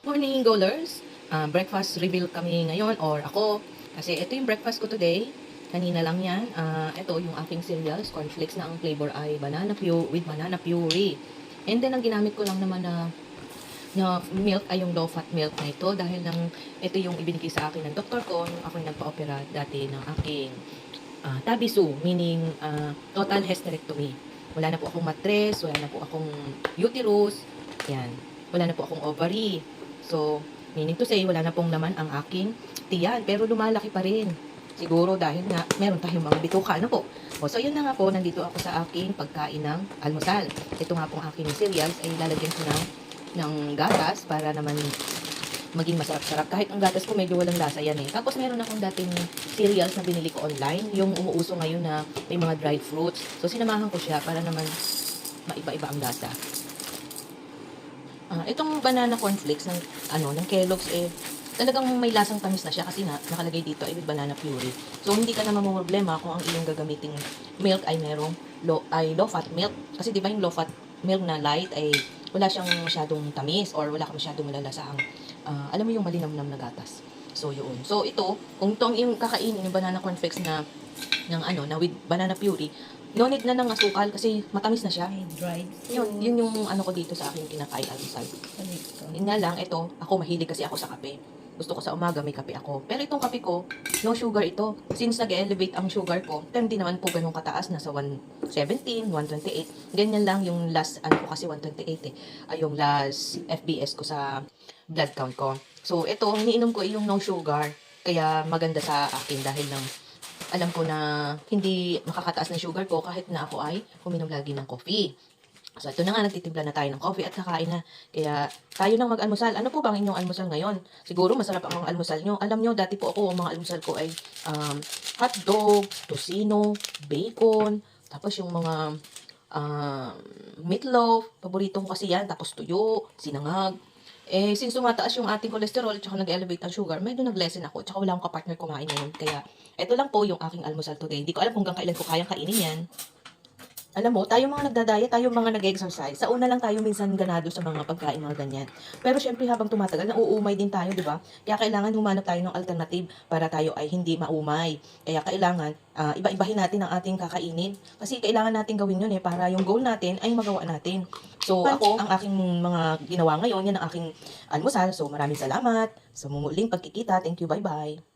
Morning, Goalers! Breakfast reveal kami ngayon or ako. Kasi ito yung breakfast ko today. Kanina lang yan. Ito yung aking cereals. Cornflakes na ang flavor ay with banana puree. And then, ang ginamit ko lang naman na milk ay yung low-fat milk na ito. Dahil ito yung ibinigay sa akin ng doktor ko nung ako nagpa-opera dati ng aking tabisu. Meaning, total hysterectomy. Wala na po akong matres, wala na po akong uterus. Yan. Wala na po akong ovary. So, meaning to say, wala na pong laman ang aking tiyan. Pero lumalaki pa rin. Siguro dahil nga, meron tayong mga bituka. Ano po? So, yun na nga po, nandito ako sa aking pagkain ng almusal. Ito nga pong aking cereals ay lalagyan ko ng gatas para naman maging masarap-sarap. Kahit ang gatas ko medyo walang lasa yan eh. Tapos meron akong dating cereals na binili ko online. Yung umuuso ngayon na may mga dried fruits. So, sinamahan ko siya para naman maiba-iba ang lasa. Itong banana cornflakes ng Kellogg's talagang may lasang tamis na siya kasi nakalagay dito ay with banana puree. So hindi ka na mamumroblema kung ang iyong gagamiting milk ay merong low fat milk. Kasi di ba yung low fat milk na light ay wala siyang masyadong tamis or wala ka masyadong malalasahang alam mo yung malinamnam na gatas. So yun. So ito, kung itong yung kakainin yung banana cornflakes na with banana puree, no need na ng asukal kasi matamis na siya. Dried. Yun yung ano ko dito sa aking kinakain almusal. Yun nga lang, ito, ako mahilig kasi ako sa kape. Gusto ko sa umaga may kape ako. Pero itong kape ko, no sugar ito. Since nag-elevate ang sugar ko, pero hindi naman po ganun kataas, nasa 117, 128. Ganyan lang yung last, ko kasi 128 eh. Ay yung last FBS ko sa blood count ko. So ito, iniinom ko yung no sugar. Kaya maganda sa akin dahil alam ko na hindi makakataas ng sugar ko kahit na ako ay uminom lagi ng coffee. So, ito na nga, nagtitimpla na tayo ng coffee at kakain na. Kaya, tayo nang mag-almusal. Ano po ba ang inyong almusal ngayon? Siguro, masarap ang mga almusal nyo. Alam nyo, dati po ako, ang mga almusal ko ay hotdog, tocino, bacon, tapos yung mga meatloaf. Paborito ko kasi yan. Tapos tuyo, sinangag. Since tumataas yung ating cholesterol at saka nag-elevate ang sugar, medyo nag-lessen ako. Tsaka wala akong kapartner kumain ngayon. Kaya, ito lang po yung aking almusal today. Hindi ko alam kung hanggang kailan ko kayang kainin yan. Alam mo, tayo mga nagdadaya, tayo mga nag-exercise, sa una lang tayo minsan ganado sa mga pagkain, mga ganyan. Pero syempre habang tumatagal, nauumay din tayo, di ba? Kaya kailangan humanap tayo ng alternative para tayo ay hindi maumay. Kaya kailangan, iba-ibahin natin ang ating kakainin. Kasi kailangan natin gawin yun para yung goal natin ay magawa natin. So ako, ang aking mga ginawa ngayon, yan ang aking almusal. So maraming salamat sa mumuling pagkikita. Thank you, bye-bye.